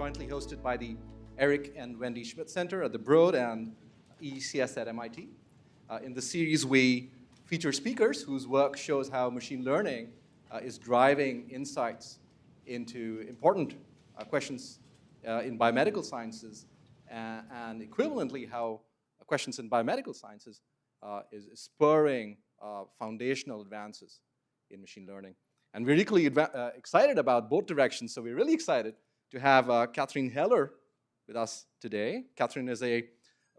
jointly hosted by the Eric and Wendy Schmidt Center at the Broad and EECS at MIT. In the series, we feature speakers whose work shows how machine learning is driving insights into important questions in biomedical sciences, and equivalently how questions in biomedical sciences is spurring foundational advances in machine learning. And we're equally excited about both directions, so we're really excited to have Katherine Heller with us today. Katherine is a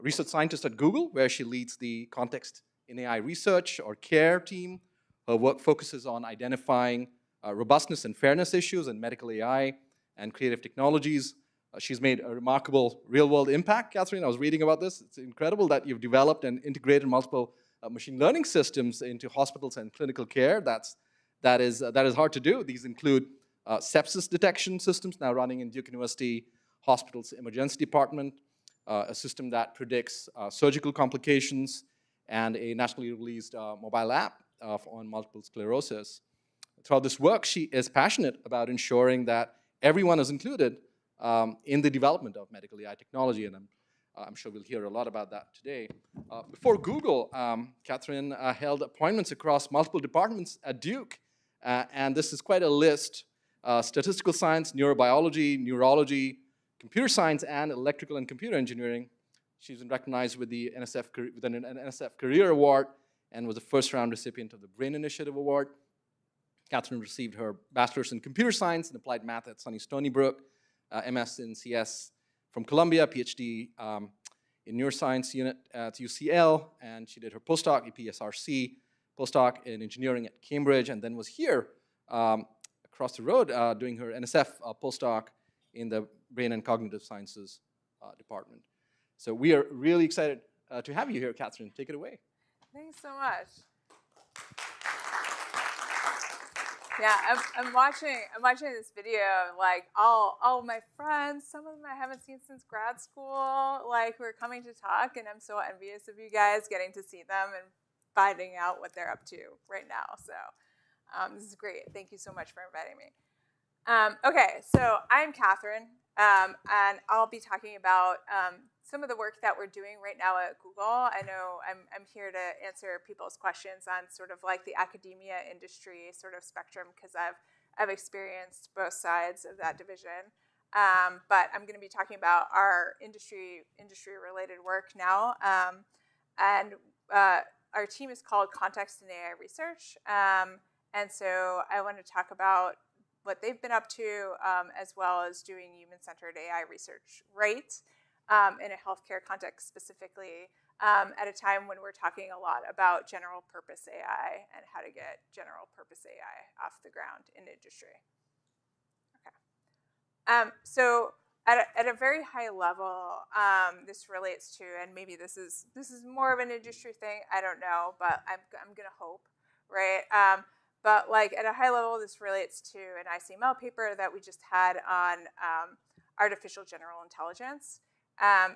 research scientist at Google, where she leads the Context in AI Research, or CAREER team. Her work focuses on identifying robustness and fairness issues in medical AI and creative technologies. She's made a remarkable real-world impact, Katherine. I was reading about this. It's incredible that you've developed and integrated multiple machine learning systems into hospitals and clinical care. That is hard to do. These include sepsis detection systems now running in Duke University Hospital's emergency department, a system that predicts surgical complications, and a nationally released mobile app on multiple sclerosis. Throughout this work, she is passionate about ensuring that everyone is included in the development of medical AI technology, and I'm sure we'll hear a lot about that today. Before Google, Katherine held appointments across multiple departments at Duke, and this is quite a list: statistical science, neurobiology, neurology, computer science, and electrical and computer engineering. She's been recognized with the an NSF CAREER Award and was a first-round recipient of the Brain Initiative Award. Katherine received her bachelor's in computer science and applied math at SUNY Stony Brook, MS in CS from Columbia, PhD in neuroscience unit at UCL, and she did her postdoc, EPSRC, postdoc in engineering at Cambridge, and then was here across the road doing her NSF postdoc in the Brain and Cognitive Sciences department. So we are really excited to have you here, Katherine. Take it away. Thanks so much. Yeah, I'm watching this video, like all my friends, some of them I haven't seen since grad school, like who are coming to talk, and I'm so envious of you guys getting to see them and finding out what they're up to right now. So this is great. Thank you so much for inviting me. Okay, so I'm Katherine, and I'll be talking about some of the work that we're doing right now at Google. I know I'm here to answer people's questions on sort of like the academia industry sort of spectrum, because I've experienced both sides of that division. But I'm going to be talking about our industry-related work now, and our team is called Context in AI Research, and so I want to talk about what they've been up to, as well as doing human-centered AI research in a healthcare context specifically, at a time when we're talking a lot about general purpose AI and how to get general purpose AI off the ground in industry. Okay. So at a very high level, this relates to, and maybe this is more of an industry thing, I don't know, but I'm gonna hope, right? But like at a high level, this relates to an ICML paper that we just had on artificial general intelligence. And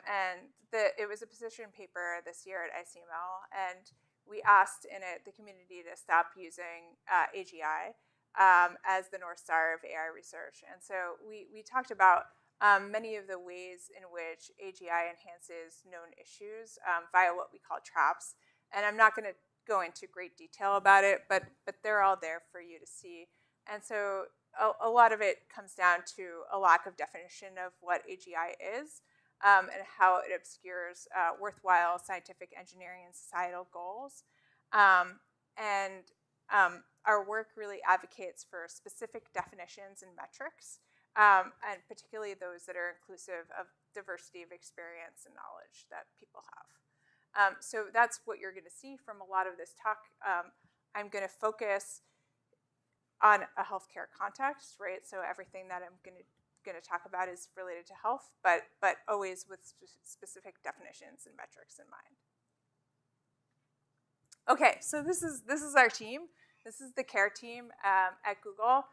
it was a position paper this year at ICML, and we asked in it the community to stop using AGI as the North Star of AI research. And so we talked about many of the ways in which AGI enhances known issues via what we call traps. And I'm not going to go into great detail about it, but they're all there for you to see. And so a lot of it comes down to a lack of definition of what AGI is, and how it obscures worthwhile scientific, engineering, and societal goals. And our work really advocates for specific definitions and metrics, and particularly those that are inclusive of diversity of experience and knowledge that people have. So that's what you're going to see from a lot of this talk. I'm going to focus on a healthcare context, right? So everything that I'm going to talk about is related to health, but always with specific definitions and metrics in mind. Okay, so this is our team. This is the CAREER team at Google.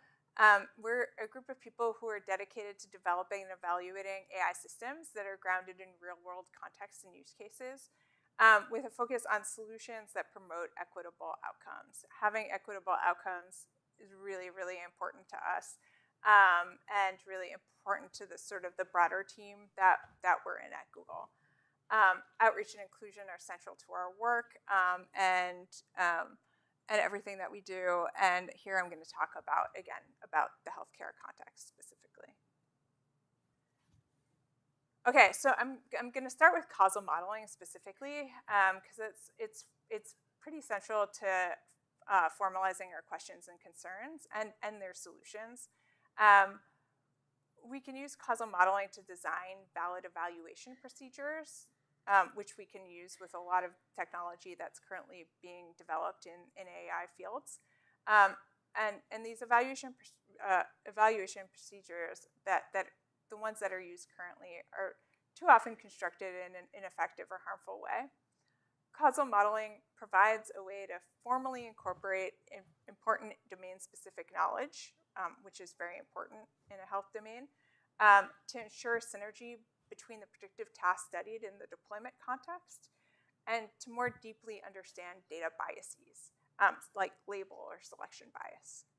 We're a group of people who are dedicated to developing and evaluating AI systems that are grounded in real-world contexts and use cases, with a focus on solutions that promote equitable outcomes. Having equitable outcomes is really, really important to us. and really important to the sort of the broader team that we're in at Google. Outreach and inclusion are central to our work and everything that we do. And here I'm going to talk about, again, about the healthcare context specifically. Okay, so I'm going to start with causal modeling specifically because it's pretty central to formalizing our questions and concerns and their solutions. We can use causal modeling to design valid evaluation procedures, which we can use with a lot of technology that's currently being developed in AI fields. And these evaluation procedures that the ones that are used currently are too often constructed in an ineffective or harmful way. Causal modeling provides a way to formally incorporate important domain-specific knowledge, which is very important in a health domain, to ensure synergy between the predictive tasks studied in the deployment context and to more deeply understand data biases, like label or selection bias.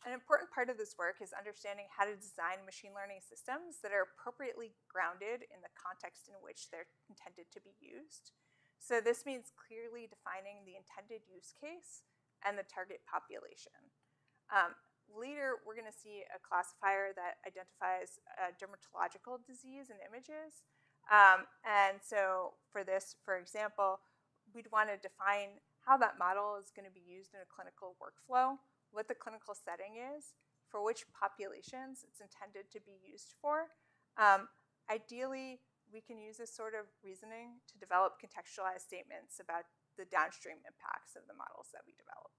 An important part of this work is understanding how to design machine learning systems that are appropriately grounded in the context in which they're intended to be used. So this means clearly defining the intended use case and the target population. Later, we're going to see a classifier that identifies dermatological disease in images. And so for this, for example, we'd want to define how that model is going to be used in a clinical workflow, what the clinical setting is, for which populations it's intended to be used for. Ideally, we can use this sort of reasoning to develop contextualized statements about the downstream impacts of the models that we develop.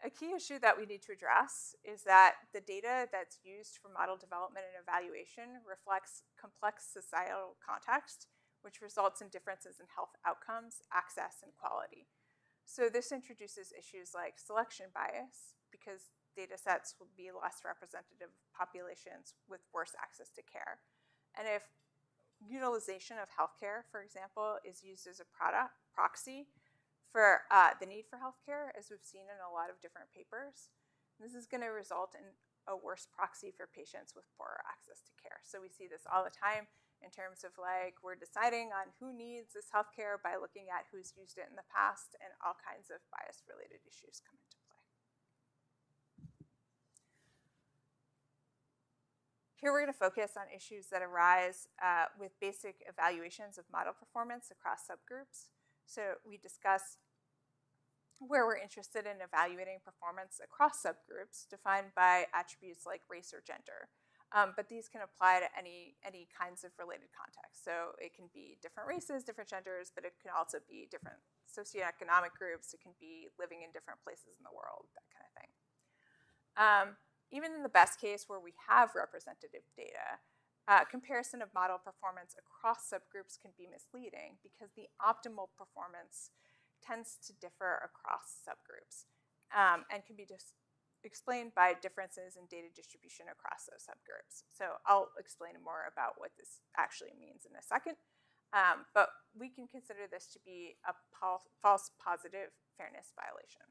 A key issue that we need to address is that the data that's used for model development and evaluation reflects complex societal context, which results in differences in health outcomes, access, and quality. So this introduces issues like selection bias, because data sets will be less representative of populations with worse access to care. And if utilization of healthcare, for example, is used as a proxy for the need for healthcare, as we've seen in a lot of different papers, this is going to result in a worse proxy for patients with poorer access to care. So we see this all the time in terms of like we're deciding on who needs this healthcare by looking at who's used it in the past, and all kinds of bias-related issues come into play. Here we're going to focus on issues that arise with basic evaluations of model performance across subgroups. So we discuss where we're interested in evaluating performance across subgroups defined by attributes like race or gender. But these can apply to any kinds of related contexts. So it can be different races, different genders, but it can also be different socioeconomic groups. It can be living in different places in the world, that kind of thing. Even in the best case where we have representative data, comparison of model performance across subgroups can be misleading because the optimal performance tends to differ across subgroups and can be just explained by differences in data distribution across those subgroups. So I'll explain more about what this actually means in a second. But we can consider this to be a false positive fairness violation.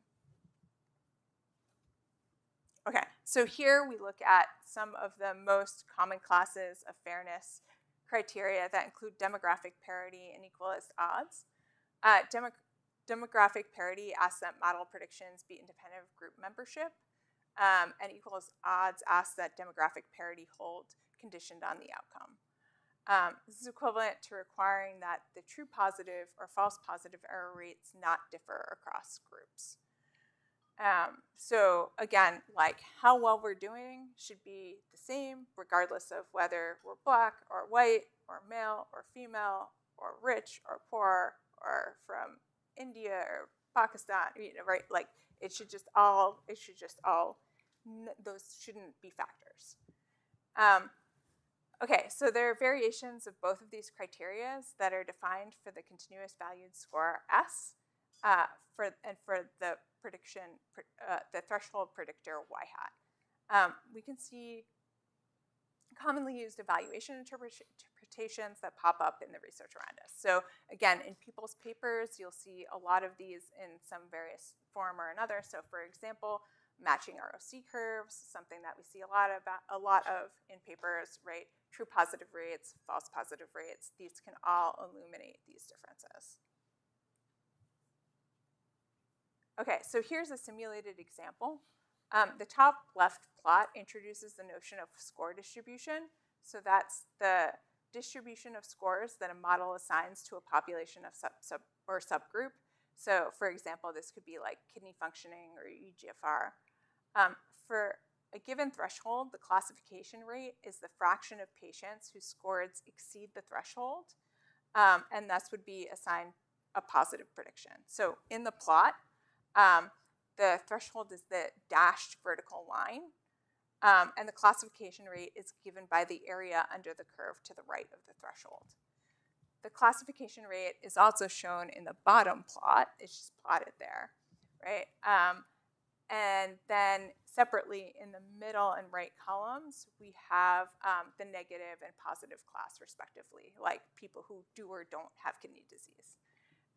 Okay, so here we look at some of the most common classes of fairness criteria that include demographic parity and equalist odds. Demographic parity asks that model predictions be independent of group membership, and equalist odds asks that demographic parity hold conditioned on the outcome. This is equivalent to requiring that the true positive or false positive error rates not differ across groups. So again, like how well we're doing should be the same regardless of whether we're Black or white or male or female or rich or poor or from India or Pakistan, right? Like it should just all, those shouldn't be factors. Okay, so there are variations of both of these criteria that are defined for the continuous valued score S for the prediction, the threshold predictor y hat. We can see commonly used evaluation interpretations interpretations that pop up in the research around us. So again, in people's papers, you'll see a lot of these in some various form or another. So for example, matching ROC curves, something that we see a lot of in papers, right? True positive rates, false positive rates, these can all illuminate these differences. Okay, so here's a simulated example. The top left plot introduces the notion of score distribution. So that's the distribution of scores that a model assigns to a population of subgroup. So for example, this could be like kidney functioning or eGFR. For a given threshold, the classification rate is the fraction of patients whose scores exceed the threshold, and thus would be assigned a positive prediction. So in the plot, the threshold is the dashed vertical line, and the classification rate is given by the area under the curve to the right of the threshold. The classification rate is also shown in the bottom plot. It's just plotted there, right? And then separately in the middle and right columns, we have the negative and positive class respectively, like people who do or don't have kidney disease.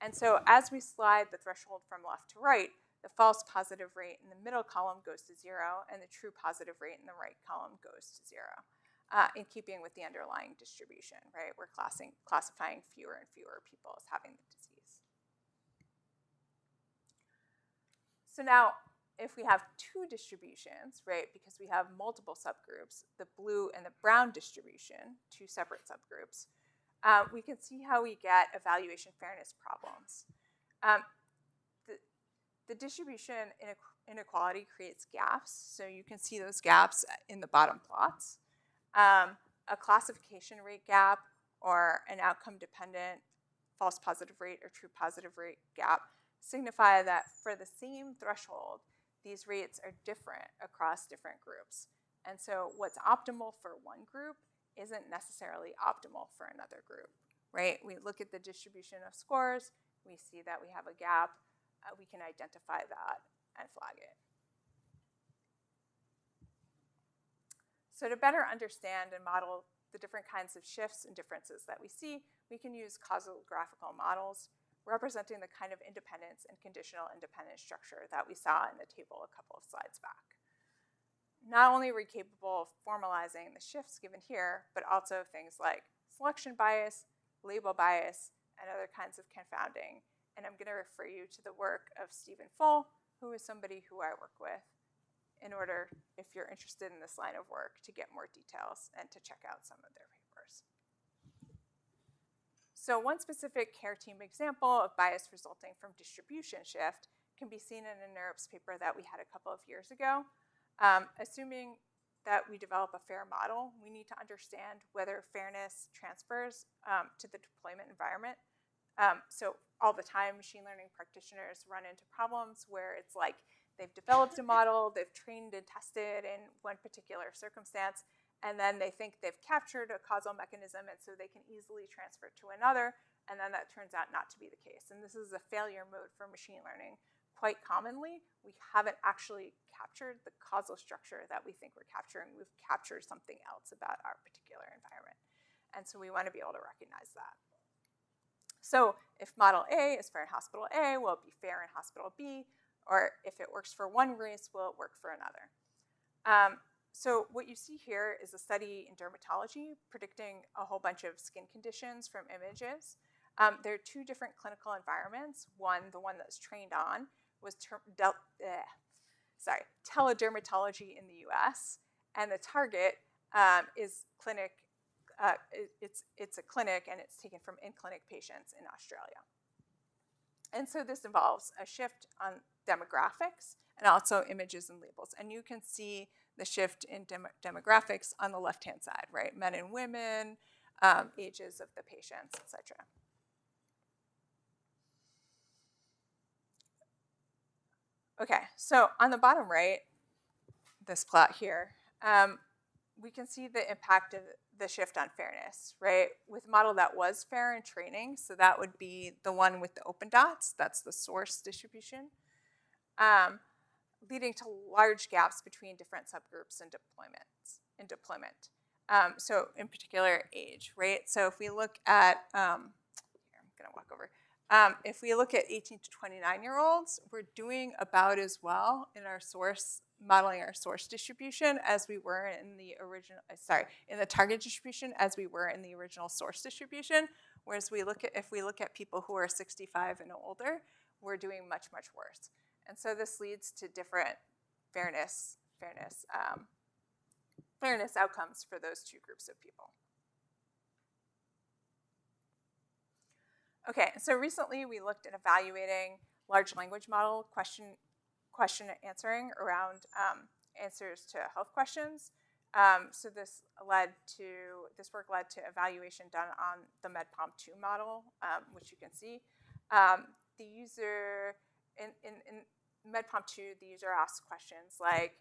And so as we slide the threshold from left to right, the false positive rate in the middle column goes to 0, and the true positive rate in the right column goes to 0, in keeping with the underlying distribution, right? We're classifying fewer and fewer people as having the disease. So now, if we have two distributions, right, because we have multiple subgroups, the blue and the brown distribution, two separate subgroups, we can see how we get evaluation fairness problems. The distribution inequality creates gaps, so you can see those gaps in the bottom plots. A classification rate gap or an outcome-dependent false positive rate or true positive rate gap signify that for the same threshold, these rates are different across different groups. And so what's optimal for one group isn't necessarily optimal for another group, right? We look at the distribution of scores, we see that we have a gap, we can identify that and flag it. So to better understand and model the different kinds of shifts and differences that we see, we can use causal graphical models representing the kind of independence and conditional independence structure that we saw in the table a couple of slides back. Not only are we capable of formalizing the shifts given here, but also things like selection bias, label bias, and other kinds of confounding. And I'm going to refer you to the work of Stephen Full, who is somebody who I work with, in order, if you're interested in this line of work, to get more details and to check out some of their papers. So one specific CARER team example of bias resulting from distribution shift can be seen in a NeurIPS paper that we had a couple of years ago. Assuming that we develop a fair model, we need to understand whether fairness transfers to the deployment environment. So all the time, machine learning practitioners run into problems where it's like they've developed a model, they've trained and tested in one particular circumstance, and then they think they've captured a causal mechanism, and so they can easily transfer to another, and then that turns out not to be the case. And this is a failure mode for machine learning. Quite commonly, we haven't actually captured the causal structure that we think we're capturing. We've captured something else about our particular environment. And so we want to be able to recognize that. So if model A is fair in hospital A, will it be fair in hospital B? Or if it works for one race, will it work for another? So what you see here is a study in dermatology predicting a whole bunch of skin conditions from images. There are two different clinical environments. One, the one that was trained on, was teledermatology in the US, and the target is clinic. It's a clinic, and it's taken from in-clinic patients in Australia. And so this involves a shift on demographics and also images and labels. And you can see the shift in demographics on the left-hand side, right? Men and women, ages of the patients, et cetera. Okay, so on the bottom right, this plot here, we can see the impact of the shift on fairness, right? With a model that was fair in training, so that would be the one with the open dots, that's the source distribution, leading to large gaps between different subgroups in deployment. So in particular, age, right? So if we look at, here, I'm gonna walk over. If we look at 18 to 29-year-olds, we're doing about as well in our source, modeling our source distribution as we were in the original, in the target distribution as we were in the original source distribution. Whereas if we look at people who are 65 and older, we're doing much, much worse. And so this leads to different fairness outcomes for those two groups of people. Okay, so recently we looked at evaluating large language model question answering around answers to health questions. So this work led to evaluation done on the MedPOM2 model, which you can see. The user in MedPOM2, the user asks questions like,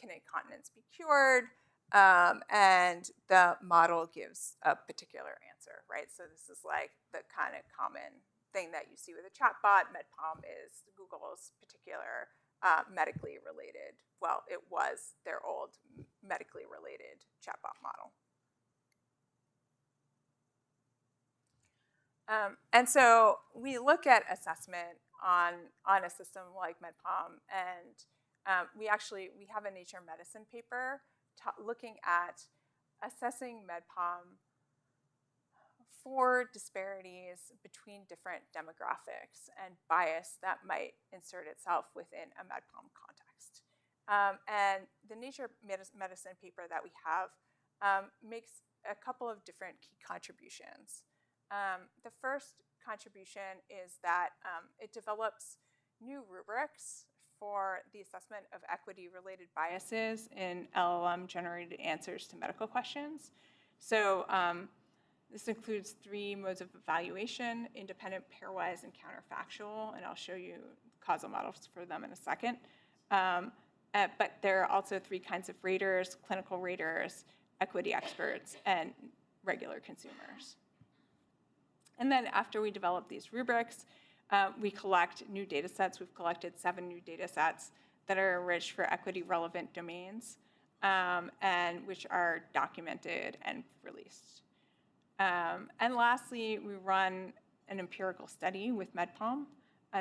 can incontinence be cured? And the model gives a particular answer, right? So this is like the kind of common thing that you see with a chatbot. MedPOM is Google's particular medically related, well, it was their old medically related chatbot model. And so we look at assessment on a system like MedPOM, and we have a Nature Medicine paper looking at assessing MedPOM for disparities between different demographics and bias that might insert itself within a MedPOM context. And the Nature Medicine paper that we have makes a couple of different key contributions. The first contribution is that it develops new rubrics for the assessment of equity-related biases in LLM-generated answers to medical questions. So this includes 3 modes of evaluation: independent, pairwise, and counterfactual, and I'll show you causal models for them in a second. But there are also 3 kinds of raters: clinical raters, equity experts, and regular consumers. And then after we develop these rubrics, we collect new data sets. We've collected 7 new data sets that are enriched for equity-relevant domains and which are documented and released. And lastly, we run an empirical study with MedPOM.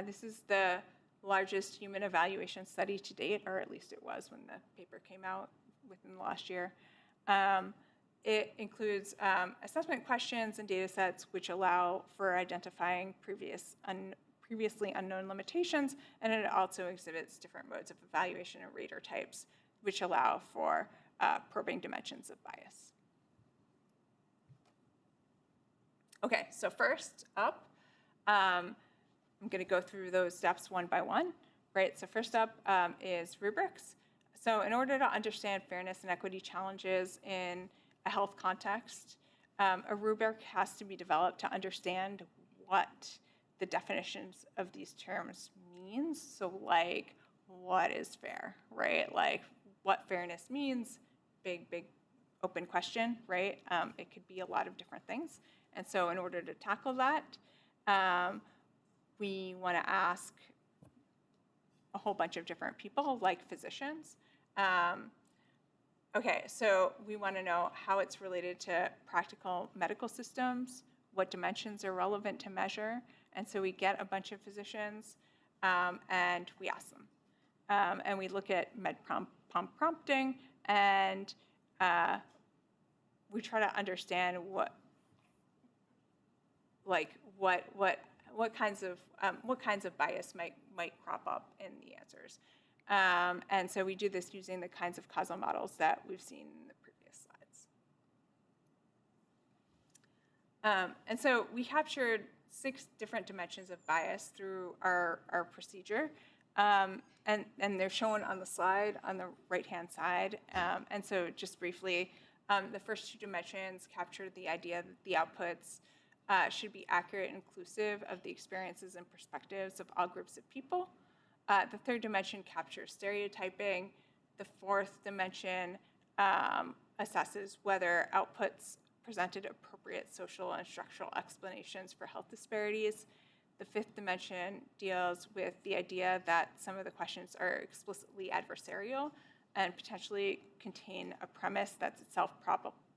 This is the largest human evaluation study to date, or at least it was when the paper came out within the last year. It includes assessment questions and data sets which allow for identifying previously unknown limitations, and it also exhibits different modes of evaluation and rater types which allow for probing dimensions of bias. Okay, so first up, I'm going to go through those steps one by one, right? So first up is rubrics. So in order to understand fairness and equity challenges in a health context, a rubric has to be developed to understand what the definitions of these terms means. So like, what is fair, right? Like what fairness means, big open question, right? It could be a lot of different things. And so in order to tackle that, we want to ask a whole bunch of different people, like physicians. Okay, so we want to know how it's related to practical medical systems, what dimensions are relevant to measure. And so we get a bunch of physicians and we ask them. And we look at MedPOM prompting, and we try to understand what kinds of bias might crop up in the answers. And so we do this using the kinds of causal models that we've seen in the previous slides. And so we captured 6 different dimensions of bias through our procedure. And they're shown on the slide on the right-hand side. And so just briefly, the first 2 dimensions captured the idea that the outputs should be accurate and inclusive of the experiences and perspectives of all groups of people. The 3rd dimension captures stereotyping. The 4th dimension assesses whether outputs presented appropriate social and structural explanations for health disparities. The 5th dimension deals with the idea that some of the questions are explicitly adversarial, and potentially contain a premise that's itself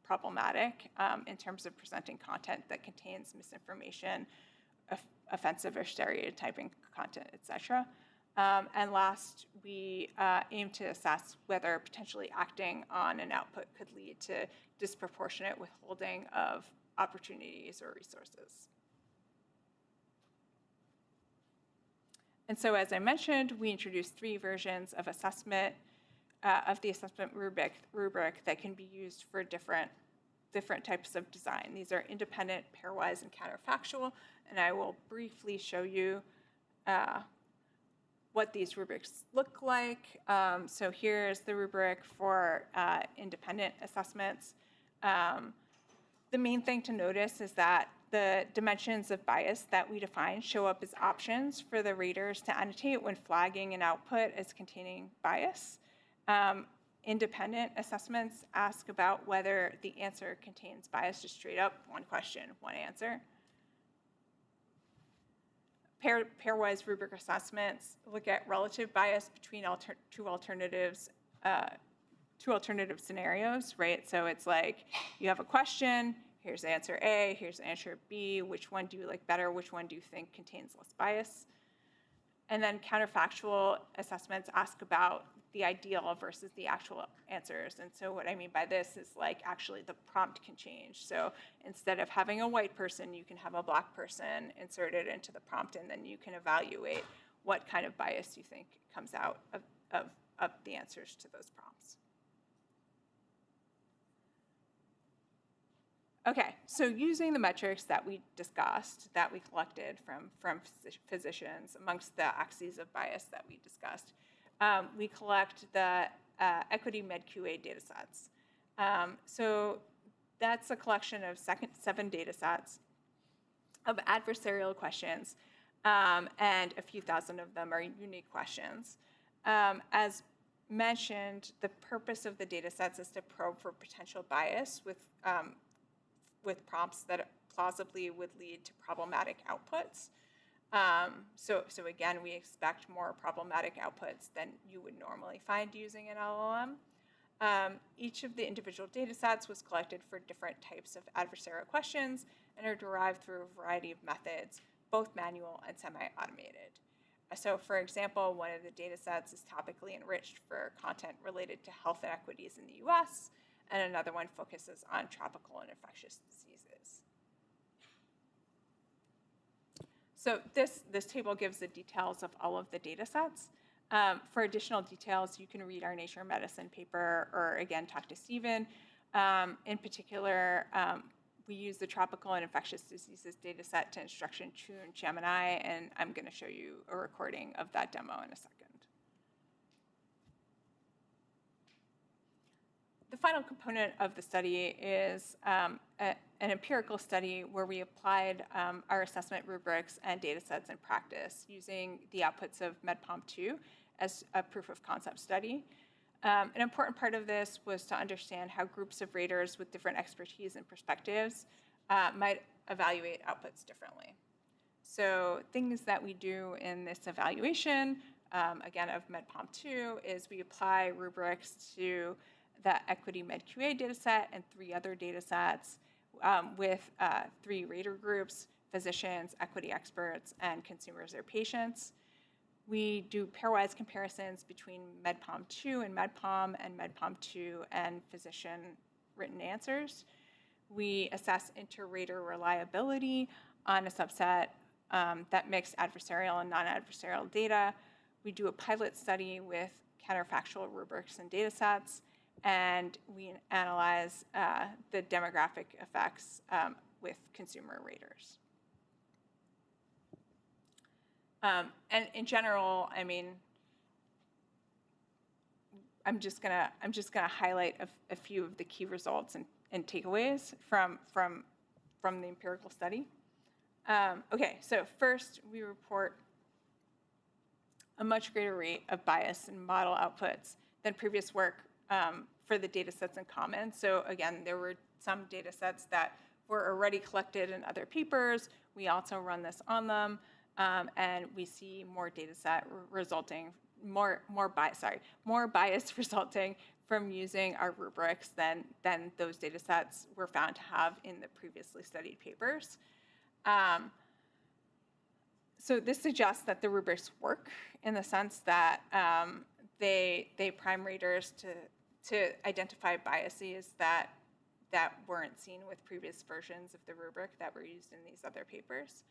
problematic in terms of presenting content that contains misinformation, offensive or stereotyping content, etc. And last, we aim to assess whether potentially acting on an output could lead to disproportionate withholding of opportunities or resources. And so, as I mentioned, we introduced 3 versions of assessment, of the assessment rubric that can be used for different types of design. These are independent, pairwise, and counterfactual, and I will briefly show you what these rubrics look like. So here's the rubric for independent assessments. The main thing to notice is that the dimensions of bias that we define show up as options for the raters to annotate when flagging an output as containing bias. Independent assessments ask about whether the answer contains bias, just straight up, one question, one answer. Pairwise rubric assessments look at relative bias between two alternative scenarios, right? So it's like you have a question, here's answer A, here's answer B, which one do you like better, which one do you think contains less bias? And then counterfactual assessments ask about the ideal versus the actual answers. And so what I mean by this is like actually the prompt can change. So instead of having a white person, you can have a black person inserted into the prompt, and then you can evaluate what kind of bias you think comes out of the answers to those prompts. Okay, so using the metrics that we discussed, that we collected from physicians amongst the axes of bias that we discussed, we collect the equity MedQA data sets. So that's a collection of 7 data sets of adversarial questions, and a few thousand of them are unique questions. As mentioned, the purpose of the data sets is to probe for potential bias with prompts that plausibly would lead to problematic outputs. So again, we expect more problematic outputs than you would normally find using an LLM. Each of the individual data sets was collected for different types of adversarial questions and are derived through a variety of methods, both manual and semi-automated. So for example, one of the data sets is topically enriched for content related to health inequities in the US, and another one focuses on tropical and infectious diseases. So this table gives the details of all of the data sets. For additional details, you can read our Nature Medicine paper or, again, talk to Stephen. In particular, we use the tropical and infectious diseases data set to instruction tune Gemini, and I'm going to show you a recording of that demo in a second. The final component of the study is an empirical study where we applied our assessment rubrics and data sets in practice using the outputs of MedPOM-2 as a proof of concept study. An important part of this was to understand how groups of raters with different expertise and perspectives might evaluate outputs differently. So things that we do in this evaluation, again, of MedPOM-2, is we apply rubrics to the equity MedQA data set and 3 other data sets with 3 rater groups: physicians, equity experts, and consumers or patients. We do pairwise comparisons between MedPOM-2 and MedPOM-2 and physician written answers. We assess inter-rater reliability on a subset that mix adversarial and non-adversarial data. We do a pilot study with counterfactual rubrics and data sets, and we analyze the demographic effects with consumer raters. And in general, I mean, I'm just gonna highlight a few of the key results and takeaways from the empirical study. Okay, so first we report a much greater rate of bias in model outputs than previous work for the data sets in common. So again, there were some data sets that were already collected in other papers. We also run this on them, and we see more data set resulting bias resulting from using our rubrics than those data sets were found to have in the previously studied papers. So this suggests that the rubrics work in the sense that they prime raters to identify biases that weren't seen with previous versions of the rubric that were used in these other papers.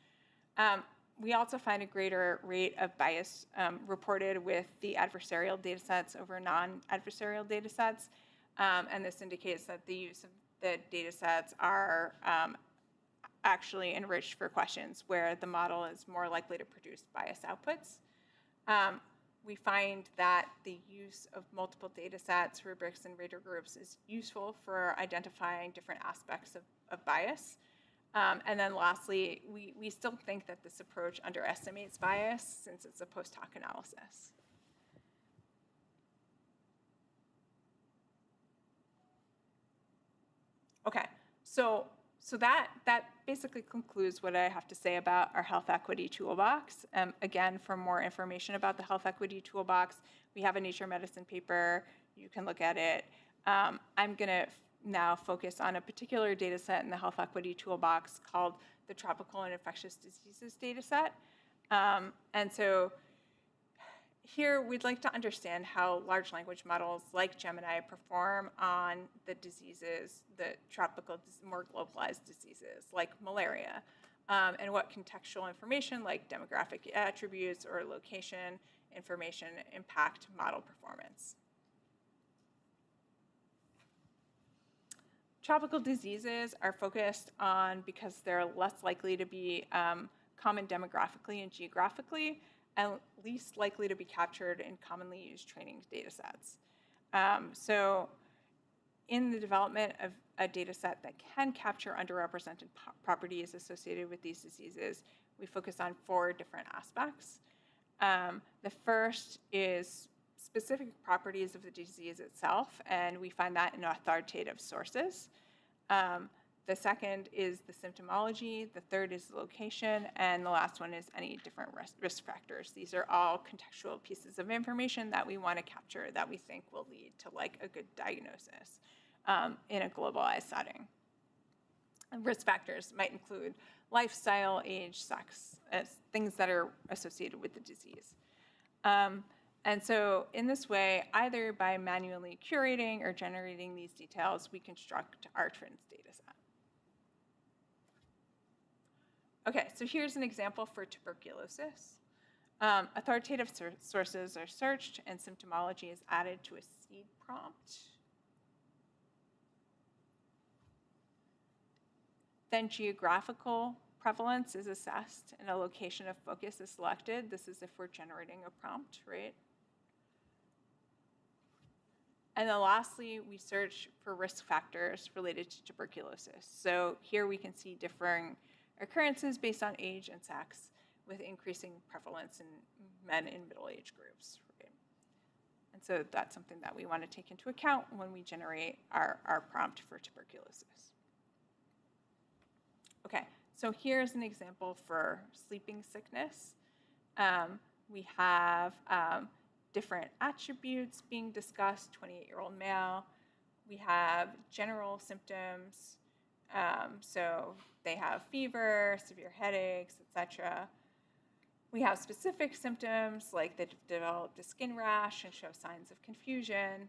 We also find a greater rate of bias reported with the adversarial data sets over non-adversarial data sets. And this indicates that the use of the data sets are actually enriched for questions where the model is more likely to produce bias outputs. We find that the use of multiple data sets, rubrics, and rater groups is useful for identifying different aspects of bias. And then lastly, we still think that this approach underestimates bias since it's a post hoc analysis. Okay, so that basically concludes what I have to say about our health equity toolbox. Again, for more information about the health equity toolbox, we have a Nature Medicine paper. You can look at it. I'm going to now focus on a particular data set in the health equity toolbox called the Tropical and Infectious Diseases data set. And so here we'd like to understand how large language models like Gemini perform on the diseases, the tropical, more globalized diseases like malaria, and what contextual information like demographic attributes or location information impact model performance. Tropical diseases are focused on because they're less likely to be common demographically and geographically, and least likely to be captured in commonly used training data sets. So in the development of a data set that can capture underrepresented properties associated with these diseases, we focus on 4 different aspects. The first is specific properties of the disease itself, and we find that in authoritative sources. The second is the symptomology, the third is the location, and the last one is any different risk factors. These are all contextual pieces of information that we want to capture that we think will lead to like a good diagnosis in a globalized setting. And risk factors might include lifestyle, age, sex, things that are associated with the disease. And so in this way, either by manually curating or generating these details, we construct our TRINS data set. Okay, so here's an example for tuberculosis. Authoritative sources are searched and symptomology is added to a seed prompt. Then geographical prevalence is assessed and a location of focus is selected. This is if we're generating a prompt, right? And then lastly, we search for risk factors related to tuberculosis. So here we can see differing occurrences based on age and sex with increasing prevalence in men in middle-age groups, right? And so that's something that we want to take into account when we generate our prompt for tuberculosis. Okay, so here's an example for sleeping sickness. We have different attributes being discussed, 28-year-old male. We have general symptoms, so they have fever, severe headaches, etc. We have specific symptoms like they developed a skin rash and show signs of confusion.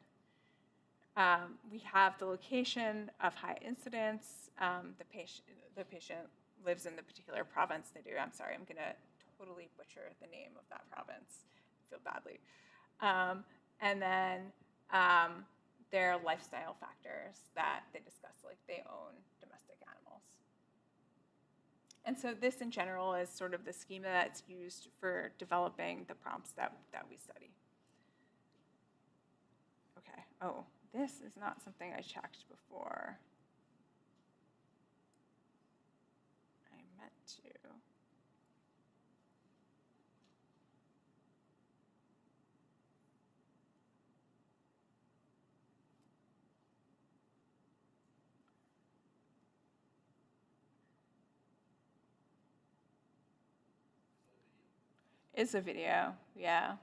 We have the location of high incidence. The patient lives in the particular province they do. I'm sorry, I'm gonna totally butcher the name of that province. I feel badly. And then their lifestyle factors that they discuss, like they own domestic animals. And so this in general is sort of the schema that's used for developing the prompts that we study. Okay, oh, this is not something I checked before. I meant to. It's a video, yeah.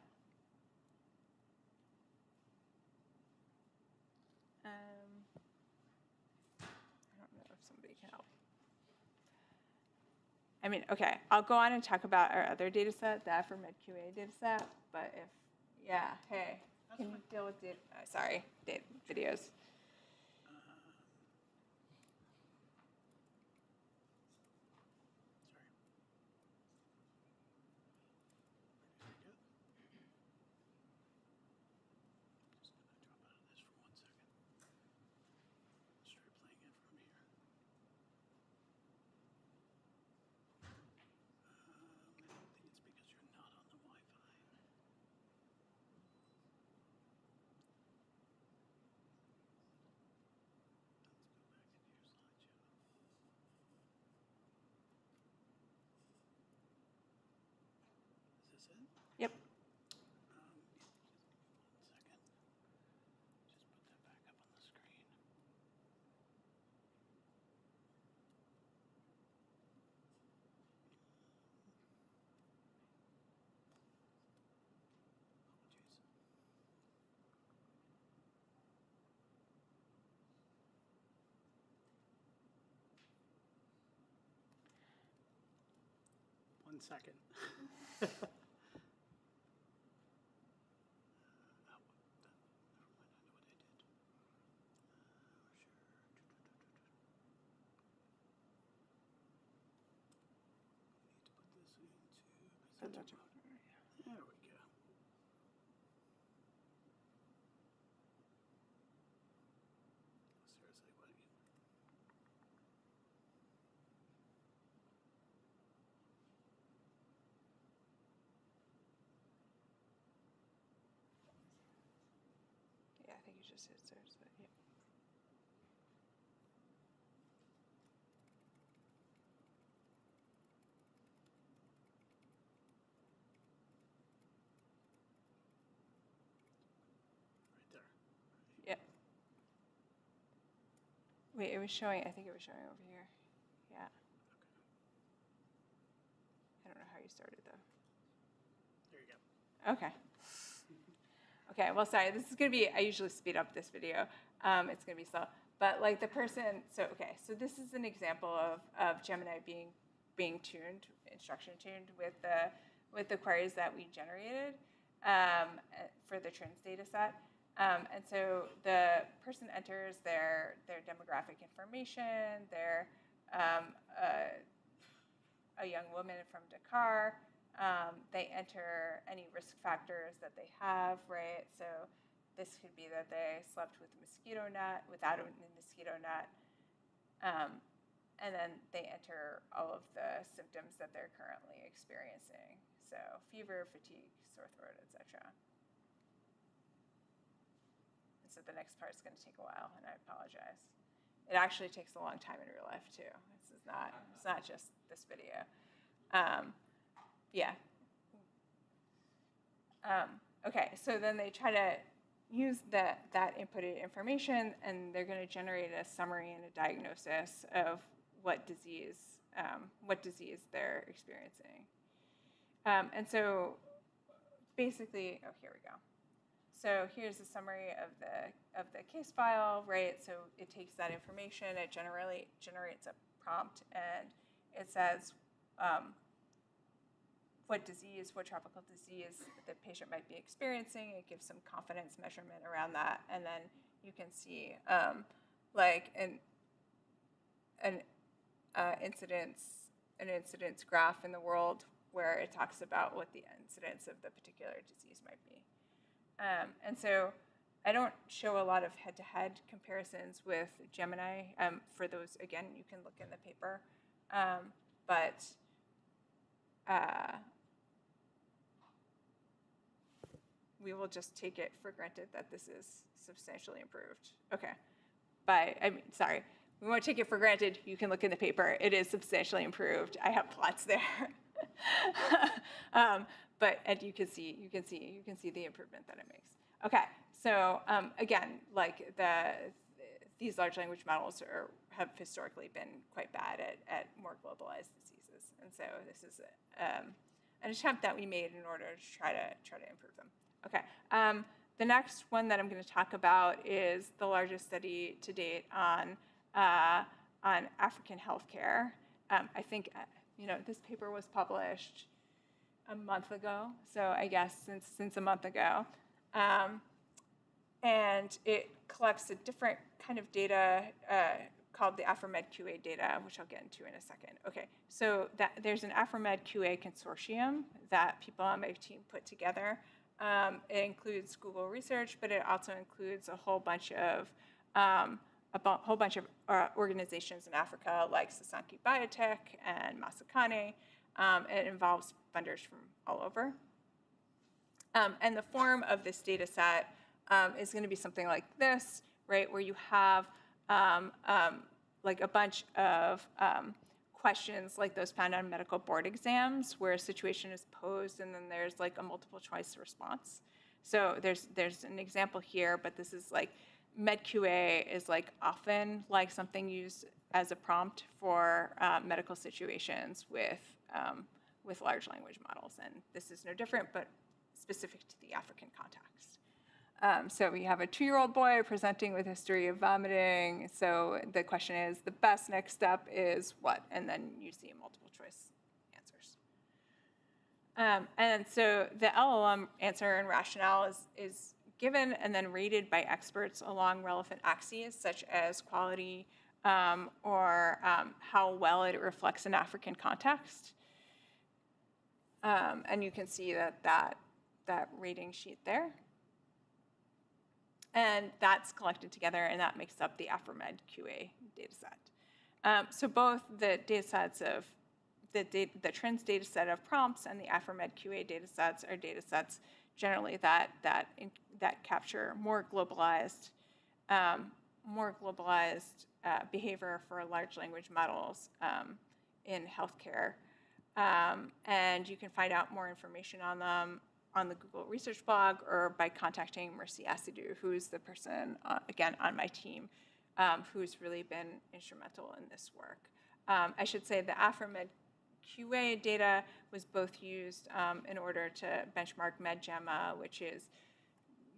I mean, okay, I'll go on and talk about our other data set, the FRMedQA data set, but if, yeah, hey, can you deal with the, sorry, videos? Yep. One second. There we go. Seriously, what? Yeah, I think you just hit search, but yeah. Right there. Yep. Wait, it was showing, I think it was showing over here. Yeah. I don't know how you started though. There you go. Okay. Okay, well, sorry, this is gonna be, I usually speed up this video. It's gonna be slow. But like the person, so okay, so this is an example of Gemini being tuned, instruction tuned with the queries that we generated for the trends data set. And so the person enters their demographic information, they're a young woman from Dakar. They enter any risk factors that they have, right? So this could be that they slept with a mosquito net, without a mosquito net. And then they enter all of the symptoms that they're currently experiencing. So fever, fatigue, sore throat, etc. And so the next part is going to take a while, and I apologize. It actually takes a long time in real life too. This is not, it's not just this video. Yeah. Okay, so then they try to use that inputted information, and they're going to generate a summary and a diagnosis of what disease they're experiencing. And so basically, oh, here we go. So here's a summary of the case file, right? So it takes that information, it generally generates a prompt, and it says what disease, what tropical disease the patient might be experiencing. It gives some confidence measurement around that, and then you can see like an incidence graph in the world where it talks about what the incidence of the particular disease might be. And so I don't show a lot of head-to-head comparisons with Gemini. For those, again, you can look in the paper. But we will just take it for granted that this is substantially improved. Okay. Sorry. We won't take it for granted. You can look in the paper. It is substantially improved. I have plots there. And you can see the improvement that it makes. Okay, so again, like these large language models have historically been quite bad at more globalized diseases, and so this is an attempt that we made in order to try to improve them. Okay, the next one that I'm going to talk about is the largest study to date on African healthcare. I think this paper was published a month ago, so I guess since a month ago. And it collects a different kind of data called the AfriMed QA data, which I'll get into in a second. Okay, so there's an AfriMed QA consortium that people on my team put together. It includes Google Research, but it also includes a whole bunch of organizations in Africa, like Sasanki Biotech and Masakane. It involves funders from all over. And the form of this data set is going to be something like this, right, where you have like a bunch of questions like those found on medical board exams, where a situation is posed and then there's like a multiple choice response. So there's an example here, but this is like MedQA is like often like something used as a prompt for medical situations with large language models, and this is no different, but specific to the African context. So we have a 2-year-old boy presenting with a history of vomiting. So the question is, the best next step is what? And then you see multiple choice answers. And so the LLM answer and rationale is given and then rated by experts along relevant axes, such as quality or how well it reflects an African context. And you can see that rating sheet there. And that's collected together, and that makes up the AfriMed QA dataset. So both the datasets of the TRINS dataset of prompts and the AfriMed QA datasets are datasets generally that capture more globalized behavior for large language models in healthcare. And you can find out more information on them on the Google Research blog or by contacting Mercy Asidou, who's the person, again, on my team, who's really been instrumental in this work. I should say the AfriMed QA data was both used in order to benchmark MedGemma, which is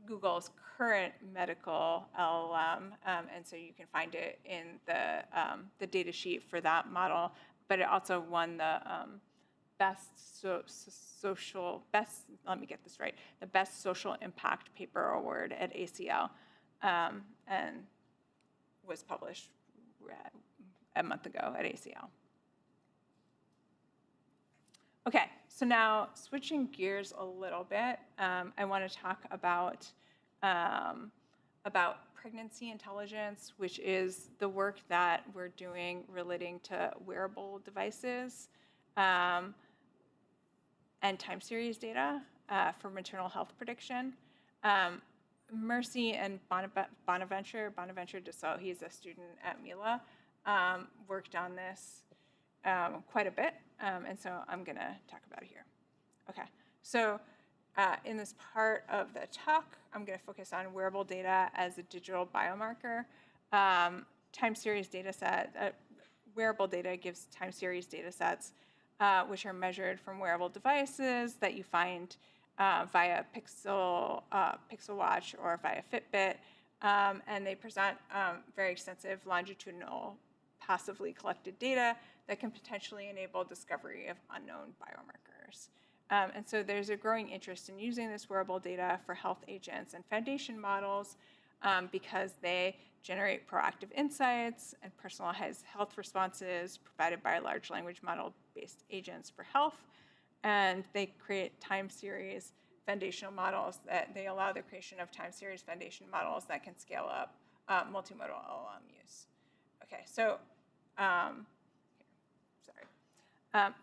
Google's current medical LLM, and so you can find it in the data sheet for that model, but it also won the best social impact paper award at ACL, and was published a month ago at ACL. Okay, so now switching gears a little bit, I want to talk about pregnancy intelligence, which is the work that we're doing relating to wearable devices and time series data for maternal health prediction. Mercy and Bonaventure Dassault, he's a student at Mila, worked on this quite a bit, and so I'm going to talk about it here. Okay, so in this part of the talk, I'm going to focus on wearable data as a digital biomarker. Time series data set, wearable data gives time series data sets which are measured from wearable devices that you find via Pixel Watch or via Fitbit, and they present very extensive longitudinal passively collected data that can potentially enable discovery of unknown biomarkers. And so there's a growing interest in using this wearable data for health agents and foundation models because they generate proactive insights and personalized health responses provided by large language model-based agents for health. And they create time series foundational models that they allow the creation of time series foundation models that can scale up multimodal LLM use. Okay, so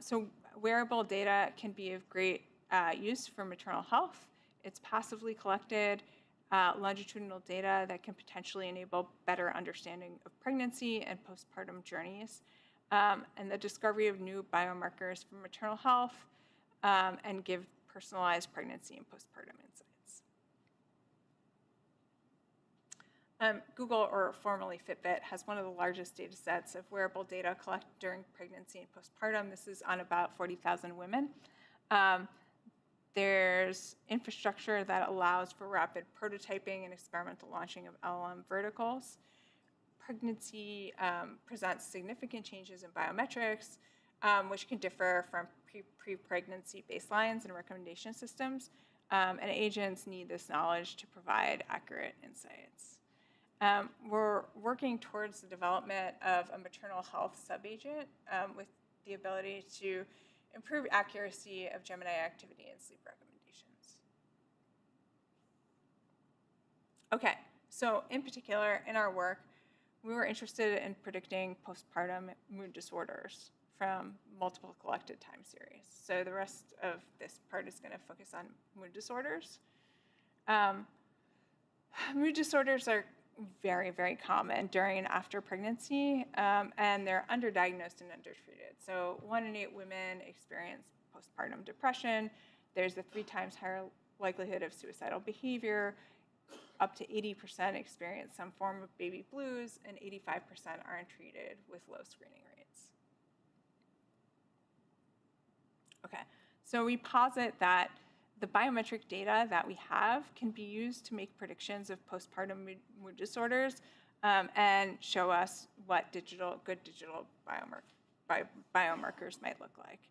so wearable data can be of great use for maternal health. It's passively collected longitudinal data that can potentially enable better understanding of pregnancy and postpartum journeys, and the discovery of new biomarkers for maternal health, and give personalized pregnancy and postpartum insights. Google, or formerly Fitbit, has one of the largest data sets of wearable data collected during pregnancy and postpartum. This is on about 40,000 women. There's infrastructure that allows for rapid prototyping and experimental launching of LLM verticals. Pregnancy presents significant changes in biometrics, which can differ from pre-pregnancy baselines and recommendation systems, and agents need this knowledge to provide accurate insights. We're working towards the development of a maternal health subagent with the ability to improve accuracy of Gemini activity and sleep recommendations. Okay, so in particular, in our work, we were interested in predicting postpartum mood disorders from multiple collected time series. So the rest of this part is going to focus on mood disorders. Mood disorders are very, very common during and after pregnancy, and they're underdiagnosed and undertreated. So 1 in 8 women experience postpartum depression. There's a 3 times higher likelihood of suicidal behavior. Up to 80% experience some form of baby blues, and 85% are untreated with low screening rates. Okay, so we posit that the biometric data that we have can be used to make predictions of postpartum mood disorders and show us what good digital biomarkers might look like.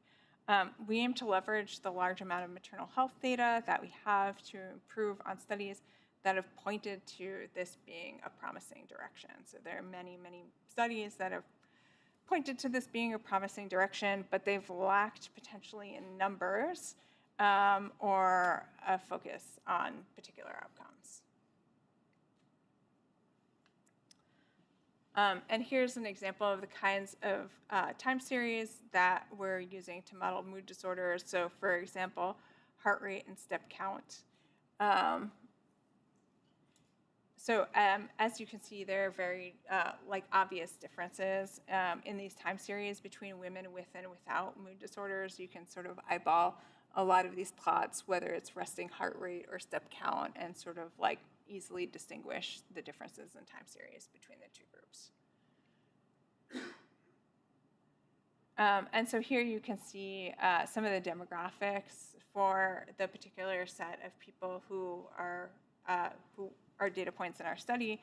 We aim to leverage the large amount of maternal health data that we have to improve on studies that have pointed to this being a promising direction. So there are many, many studies that have pointed to this being a promising direction, but they've lacked potentially in numbers or a focus on particular outcomes. And here's an example of the kinds of time series that we're using to model mood disorders. So for example, heart rate and step count. As you can see, there are very obvious differences in these time series between women with and without mood disorders. You can sort of eyeball a lot of these plots, whether it's resting heart rate or step count, and sort of easily distinguish the differences in time series between the two groups. And so here you can see some of the demographics for the particular set of people who are data points in our study.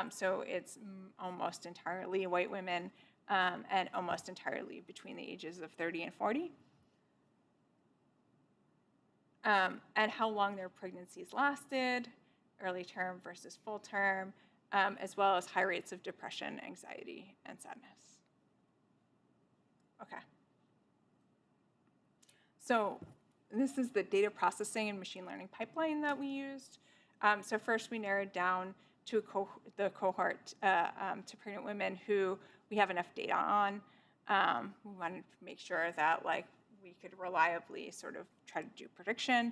So it's almost entirely white women and almost entirely between the ages of 30 and 40. And how long their pregnancies lasted, early term versus full term, as well as high rates of depression, anxiety, and sadness. Okay. So this is the data processing and machine learning pipeline that we used. So first we narrowed down to the cohort to pregnant women who we have enough data on. We wanted to make sure that we could reliably sort of try to do prediction.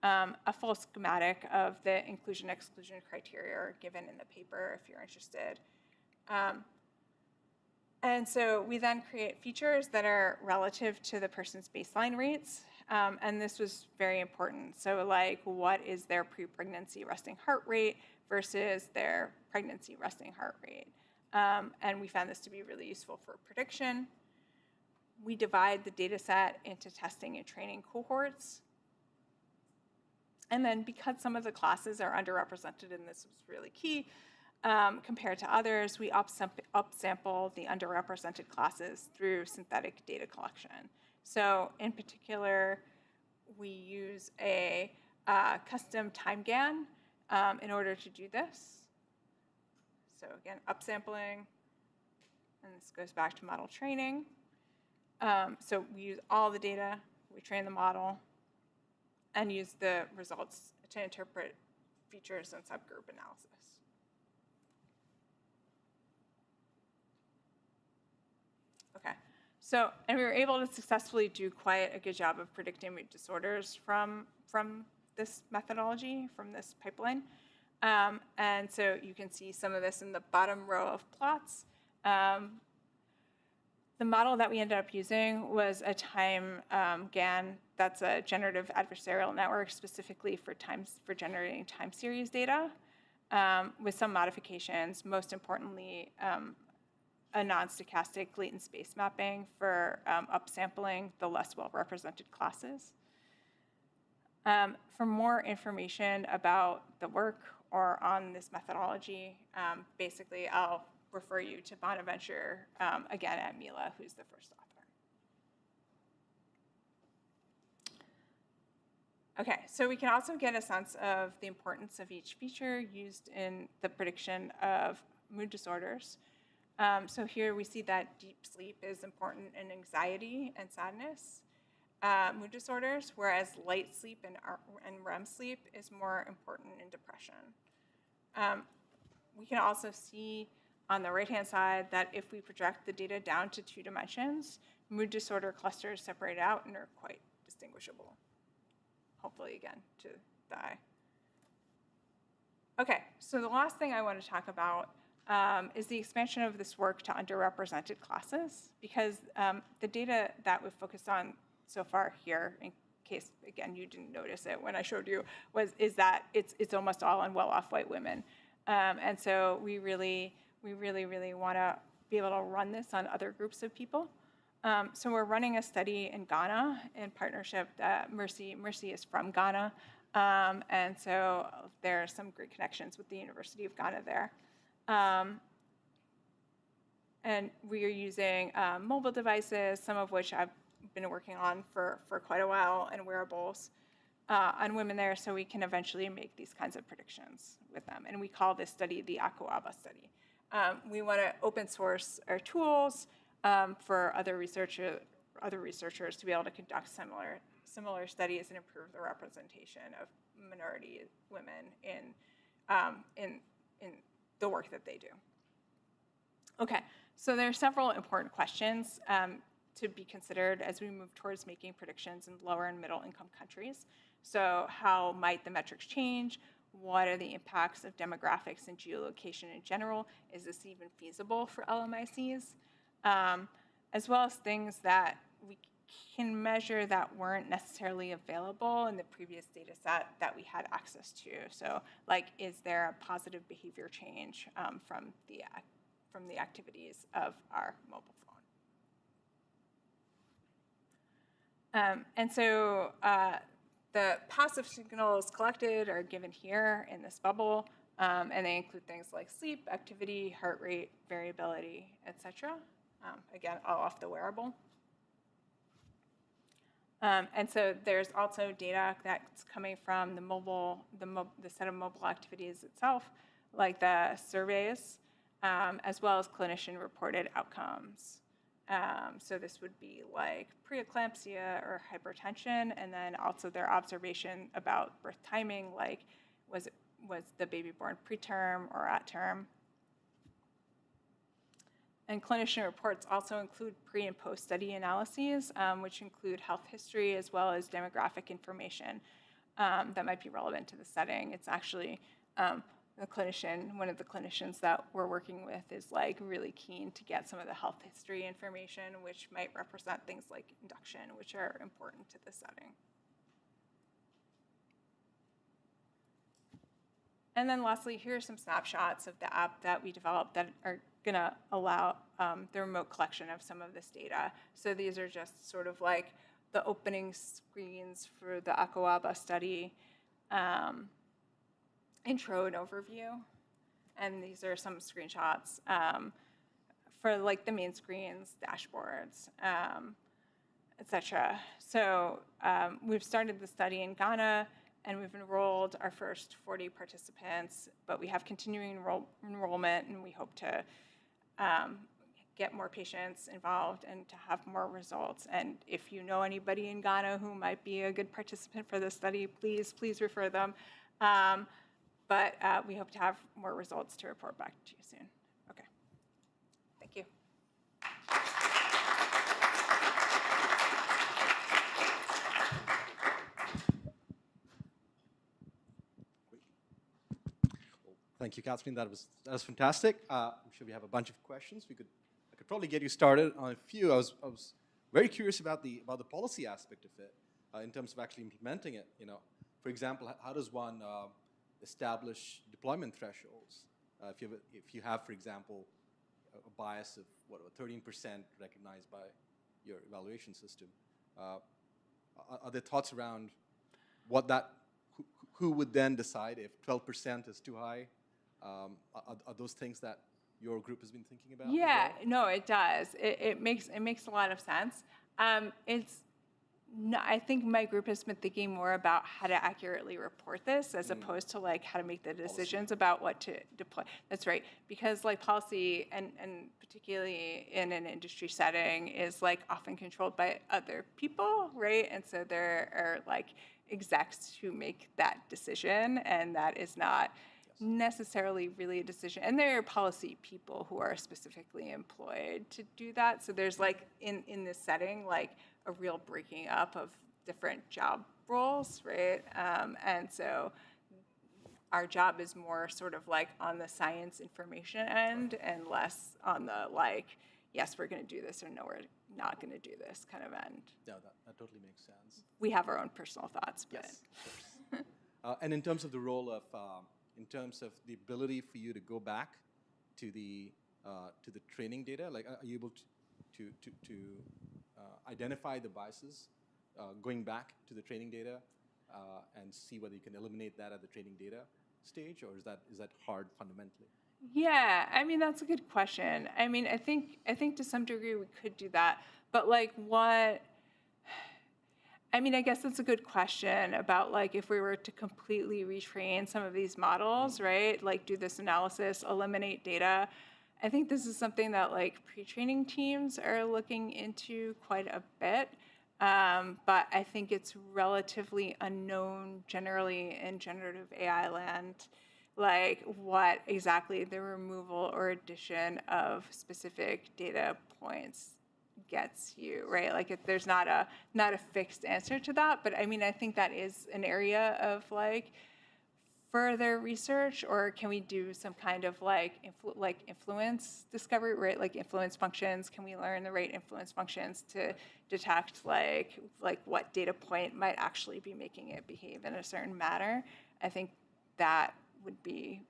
A full schematic of the inclusion-exclusion criteria are given in the paper if you're interested. And so we then create features that are relative to the person's baseline rates. And this was very important. So what is their pre-pregnancy resting heart rate versus their pregnancy resting heart rate? And we found this to be really useful for prediction. We divide the data set into testing and training cohorts. And then because some of the classes are underrepresented, and this was really key, compared to others, we upsample the underrepresented classes through synthetic data collection. So in particular, we use a custom time GAN in order to do this. So again, upsampling, and this goes back to model training. So we use all the data, we train the model, and use the results to interpret features and subgroup analysis. Okay, so, and we were able to successfully do quite a good job of predicting mood disorders from this methodology, from this pipeline. And so you can see some of this in the bottom row of plots. The model that we ended up using was a time GAN. That's a generative adversarial network specifically for generating time series data with some modifications. Most importantly, a non-stochastic latent space mapping for upsampling the less well-represented classes. For more information about the work or on this methodology, basically I'll refer you to Bonaventure, again at Mila, who's the first author. Okay, so we can also get a sense of the importance of each feature used in the prediction of mood disorders. So here we see that deep sleep is important in anxiety and sadness mood disorders, whereas light sleep and REM sleep is more important in depression. We can also see on the right-hand side that if we project the data down to 2 dimensions, mood disorder clusters separate out and are quite distinguishable. Hopefully, again, to the eye. Okay, so the last thing I want to talk about is the expansion of this work to underrepresented classes, because the data that we've focused on so far here, in case, again, you didn't notice it when I showed you, is that it's almost all in well-off white women. And so we really want to be able to run this on other groups of people. So we're running a study in Ghana in partnership. Mercy is from Ghana, and so there are some great connections with the University of Ghana there. And we are using mobile devices, some of which I've been working on for quite a while, and wearables on women there, so we can eventually make these kinds of predictions with them. And we call this study the ACOABA study. We want to open source our tools for other researchers to be able to conduct similar studies and improve the representation of minority women in the work that they do. Okay, so there are several important questions to be considered as we move towards making predictions in lower and middle income countries. So how might the metrics change? What are the impacts of demographics and geolocation in general? Is this even feasible for LMICs? As well as things that we can measure that weren't necessarily available in the previous data set that we had access to. So like, is there a positive behavior change from the activities of our mobile phone? And so the passive signals collected are given here in this bubble, and they include things like sleep, activity, heart rate, variability, etc. Again, all off the wearable. And so there's also data that's coming from the set of mobile activities itself, like the surveys, as well as clinician-reported outcomes. So this would be like preeclampsia or hypertension, and then also their observation about birth timing, like was the baby born preterm or at term. And clinician reports also include pre- and post-study analyses, which include health history as well as demographic information that might be relevant to the setting. It's actually one of the clinicians that we're working with is like really keen to get some of the health history information, which might represent things like induction, which are important to the setting. And then lastly, here are some snapshots of the app that we developed that are going to allow the remote collection of some of this data. So these are just sort of like the opening screens for the ACOABA study, intro and overview. And these are some screenshots for like the main screens, dashboards, etc. So we've started the study in Ghana, and we've enrolled our first 40 participants, but we have continuing enrollment, and we hope to get more patients involved and to have more results. And if you know anybody in Ghana who might be a good participant for this study, please refer them. But we hope to have more results to report back to you soon. Okay, thank you. Thank you, Katherine. That was fantastic. I'm sure we have a bunch of questions. I could probably get you started on a few. I was very curious about the policy aspect of it in terms of actually implementing it. You know, for example, how does one establish deployment thresholds? If you have, for example, a bias of 13% recognized by your evaluation system, are there thoughts around who would then decide if 12% is too high? Are those things that your group has been thinking about? Yeah, no, it does. It makes a lot of sense. It's No, I think my group has been thinking more about how to accurately report this as opposed to like how to make the decisions about what to deploy. That's right, because like policy and particularly in an industry setting is like often controlled by other people, right? And so there are like execs who make that decision, and that is not necessarily really a decision. And there are policy people who are specifically employed to do that. So there's like in this setting like a real breaking up of different job roles, right? And so our job is more sort of like on the science information end and less on the like, yes, we're going to do this, or no, we're not going to do this kind of end. Yeah, that totally makes sense. We have our own personal thoughts, but. Yes, of course. And in terms of the role of, in terms of the ability for you to go back to the training data, like are you able to identify the biases going back to the training data and see whether you can eliminate that at the training data stage, or is that hard fundamentally? Yeah, I mean, that's a good question. I mean, I think to some degree we could do that, but like what, I mean, I guess that's a good question about like if we were to completely retrain some of these models, right? Like do this analysis, eliminate data. I think this is something that like pre-training teams are looking into quite a bit. But I think it's relatively unknown generally in generative AI land, like what exactly the removal or addition of specific data points gets you, right? Like if there's not a fixed answer to that, but I mean, I think that is an area of like further research, or can we do some kind of like influence discovery, right? Like influence functions. Can we learn the right influence functions to detect like what data point might actually be making it behave in a certain manner? I think that would be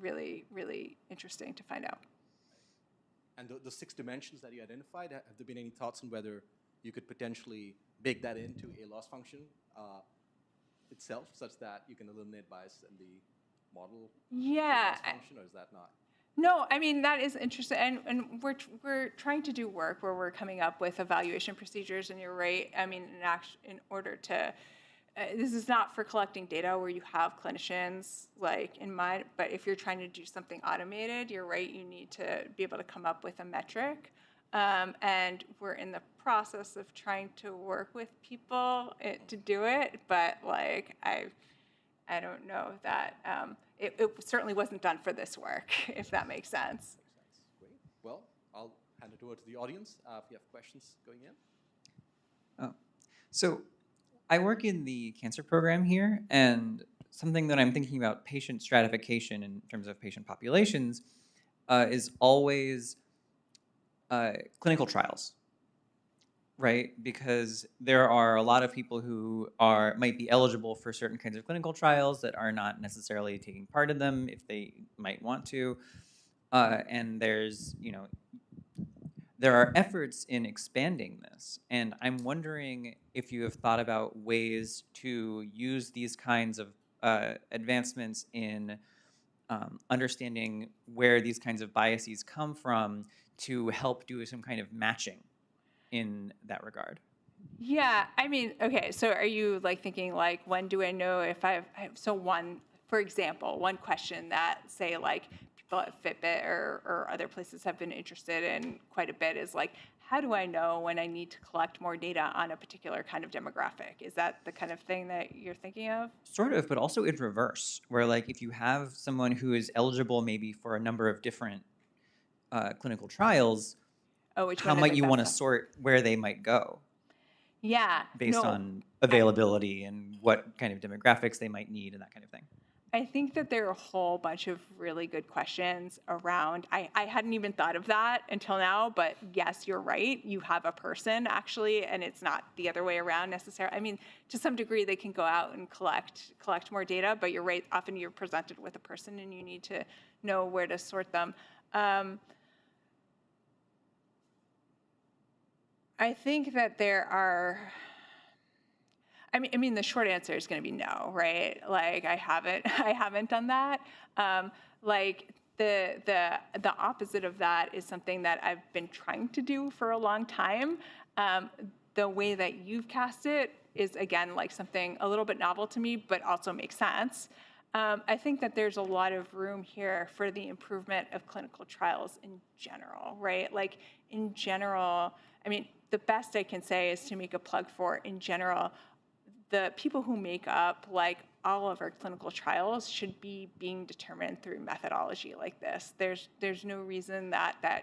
really, really interesting to find out. And the 6 dimensions that you identified, have there been any thoughts on whether you could potentially bake that into a loss function itself, such that you can eliminate bias in the model loss function, or is that not? No, I mean, that is interesting, and we're trying to do work where we're coming up with evaluation procedures, and you're right. I mean, in order to, this is not for collecting data where you have clinicians like in mind, but if you're trying to do something automated, you're right, you need to be able to come up with a metric. And we're in the process of trying to work with people to do it, but like I don't know that it certainly wasn't done for this work, if that makes sense. Makes sense. Great. Well, I'll hand it over to the audience if you have questions going in. Oh, so I work in the cancer program here, and something that I'm thinking about patient stratification in terms of patient populations is always clinical trials, right? Because there are a lot of people who might be eligible for certain kinds of clinical trials that are not necessarily taking part in them if they might want to. And there's, there are efforts in expanding this. And I'm wondering if you have thought about ways to use these kinds of advancements in understanding where these kinds of biases come from to help do some kind of matching in that regard. Yeah, I mean, okay, so are you like thinking like, when do I know if for example, one question that say like people at Fitbit or other places have been interested in quite a bit is like, how do I know when I need to collect more data on a particular kind of demographic? Is that the kind of thing that you're thinking of? Sort of, but also in reverse, where like if you have someone who is eligible maybe for a number of different clinical trials, how might you want to sort where they might go? Yeah. Based on availability and what kind of demographics they might need and that kind of thing. I think that there are a whole bunch of really good questions around. I hadn't even thought of that until now, but yes, you're right. You have a person actually, and it's not the other way around necessarily. I mean, to some degree, they can go out and collect more data, but you're right. Often you're presented with a person, and you need to know where to sort them. I think that there are. I mean, the short answer is going to be no, right? Like I haven't done that. Like the opposite of that is something that I've been trying to do for a long time. the way that you've cast it is, again, like something a little bit novel to me, but also makes sense. I think that there's a lot of room here for the improvement of clinical trials in general, right? Like in general, I mean, the best I can say is to make a plug for, in general, the people who make up like all of our clinical trials should be being determined through methodology like this. There's no reason that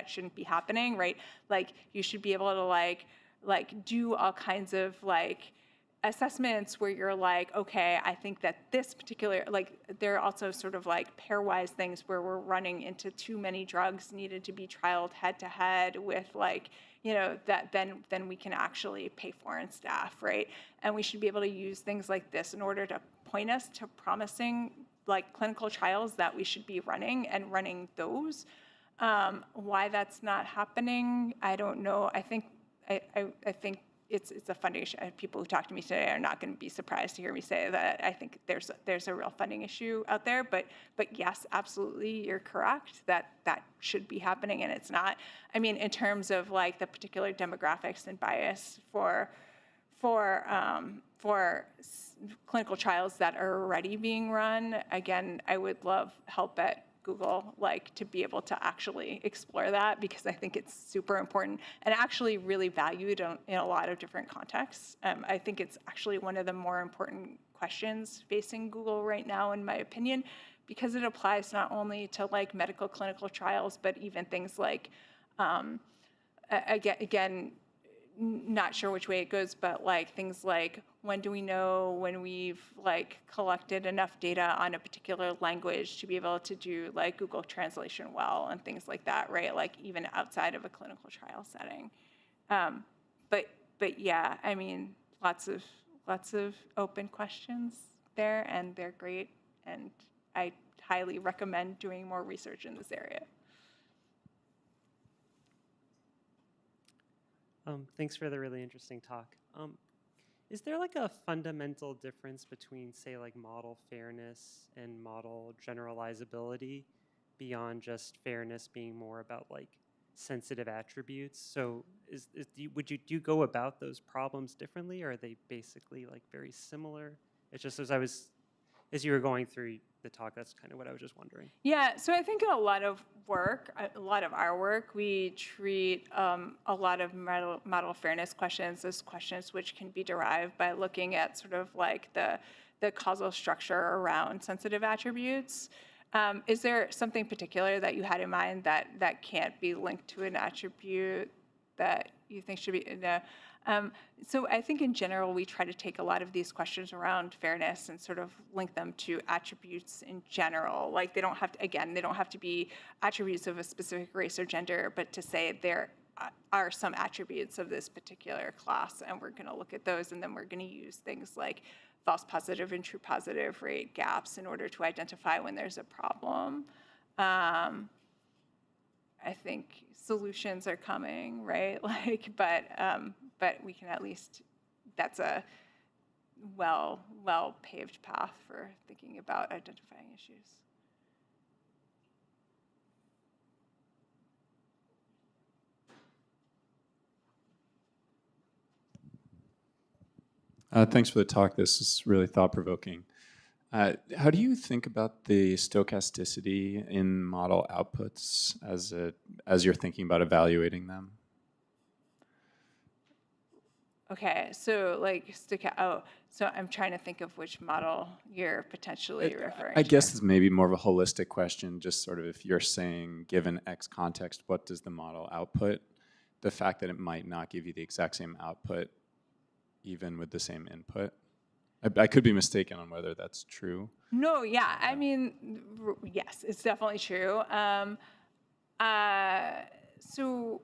shouldn't be happening, right? Like you should be able to like do all kinds of like assessments where you're like, okay, I think that this particular, like there are also sort of like pairwise things where we're running into too many drugs needed to be trialed head to head with like, you know, that then we can actually pay for in staff, right? And we should be able to use things like this in order to point us to promising like clinical trials that we should be running and running those. Why that's not happening, I don't know. I think it's a funding issue. People who talk to me today are not going to be surprised to hear me say that. I think there's a real funding issue out there. But yes, absolutely, you're correct that should be happening, and it's not. I mean, in terms of like the particular demographics and bias for clinical trials that are already being run, again, I would love help at Google, like to be able to actually explore that, because I think it's super important and actually really valued in a lot of different contexts. I think it's actually one of the more important questions facing Google right now, in my opinion, because it applies not only to like medical clinical trials, but even things like, again, not sure which way it goes, but like things like, when do we know when we've like collected enough data on a particular language to be able to do like Google translation well and things like that, right? Like even outside of a clinical trial setting. But yeah, I mean, lots of open questions there, and they're great, and I highly recommend doing more research in this area. Thanks for the really interesting talk. Is there like a fundamental difference between, say, like model fairness and model generalizability beyond just fairness being more about like sensitive attributes? So would you go about those problems differently, or are they basically like very similar? It's just as you were going through the talk, that's kind of what I was just wondering. Yeah, so I think in a lot of our work, we treat a lot of model fairness questions as questions which can be derived by looking at sort of like the causal structure around sensitive attributes. Is there something particular that you had in mind that can't be linked to an attribute that you think should be? No. So I think in general, we try to take a lot of these questions around fairness and sort of link them to attributes in general. Like they don't have to be attributes of a specific race or gender, but to say there are some attributes of this particular class, and we're going to look at those, and then we're going to use things like false positive and true positive rate gaps in order to identify when there's a problem. I think solutions are coming, right? Like, but we can at least, that's a well paved path for thinking about identifying issues. Thanks for the talk. This is really thought-provoking. How do you think about the stochasticity in model outputs as you're thinking about evaluating them? Okay, so like so I'm trying to think of which model you're potentially referring to. I guess it's maybe more of a holistic question, just sort of if you're saying, given X context, what does the model output? The fact that it might not give you the exact same output, even with the same input. I could be mistaken on whether that's true. No, yeah, I mean, yes, it's definitely true. So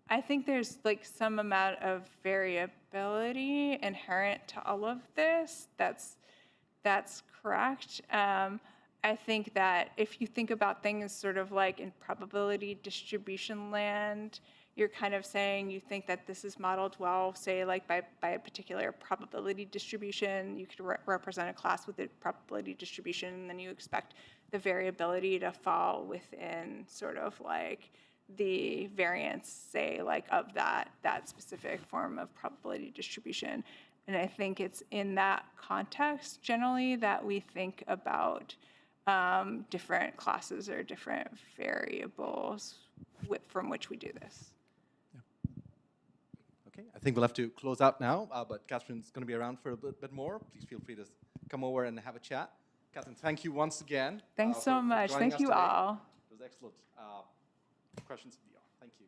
I think there's like some amount of variability inherent to all of this. That's correct. I think that if you think about things sort of like in probability distribution land, you're kind of saying you think that this is modeled well, say like by a particular probability distribution. You could represent a class with a probability distribution, and then you expect the variability to fall within sort of like the variance, say, like of that specific form of probability distribution. And I think it's in that context generally that we think about different classes or different variables from which we do this. Okay, I think we'll have to close out now, but Catherine's going to be around for a bit more. Please feel free to come over and have a chat. Catherine, thank you once again. Thanks so much. Thank Thank you all. It was excellent questions. Thank you.